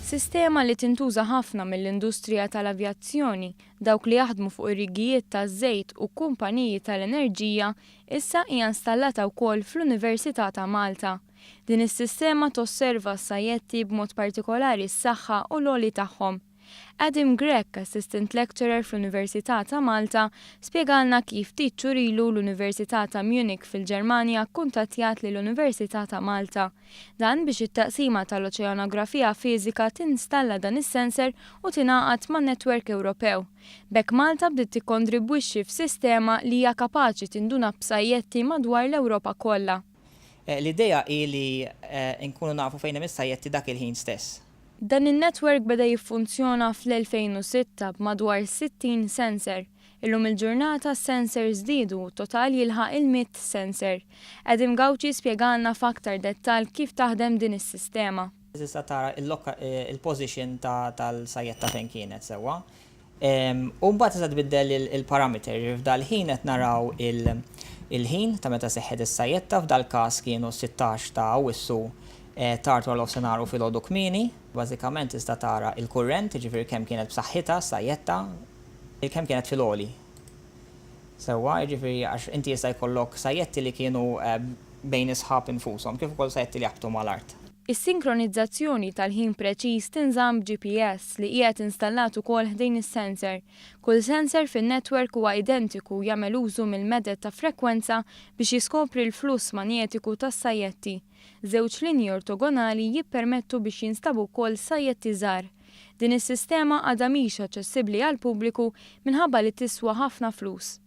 Sistema li tintuża ħafna mill-industrija tal-avjazzjoni, dawk li jaħdmu fuq ir-rigijiet taż-żejt u kumpaniji tal-enerġija, issa hija installata wkoll fl-Università ta' Malta. Din is-sistema tosserva s-sajjetti b'mod partikolari s-saħħa u l-għoli tagħhom. Adam Grech, Assistant Lecturer fl-Università ta' Malta, spjegalna kif ftit xhur ilu l-Università ta' Munich fil-Ġermanja kkuntattjat lill-Università ta' Malta. Dan biex it-taqsima tal-oċeanografija fiżika tinstalla dan is-sensor u tingħaqad man-netwerk Ewropew. B'hekk Malta bdiet tikkontribwixxi f'sistema li hija kapaċi tinduna b'sajjetti madwar l-Ewropa kollha. L-idea hi li nkunu nafu fejn hemm is-sajjetti dak il-ħin stess. Dan in-netwerk beda jiffunzjona fl-2006 b'madwar 60 sensor. Illum il-ġurnata s-sensors żdiedu total jilħaq il-100 sensor. Adam Gauci spjegalna f'aktar dettall kif taħdem din is-sistema. Tista' tara il-position tal-sajjetta fejn kienet sewwa. U mbagħad tista' tbiddel il-parametri f'dal ħin qed naraw il-ħin ta' meta seħħet is-sajjetta f'dal każ kienu 16 ta' Awwissu tartu għal-ofsenaru fil-għodu kmini, bażikament tista' tara il-kurrent, ġifieri kemm kienet b'saħħitha sajjetta, kemm kienet fil-għoli. Sewwa, ġifieri għax inti jista' jkollok sajjetti li kienu bejn isħab infushom, kif ukoll sajjetti li jaqbtu mal-art. Is-sinkronizzazzjoni tal-ħin preċiż tinżamm GPS li qiegħed installat ukoll ħdejn is-sensor. Kull sensor fin-netwerk huwa identiku jagħmel użu mill-meded ta' frekwenza biex jiskopri l-fluss manjetiku tas-sajjetti. Żewġ linji ortogonali jippermettu biex jinstabu wkoll sajjetti żgħar. Din is-sistema għadha mhix aċċessibbli għall-pubbliku minħabba li tiswa ħafna flus.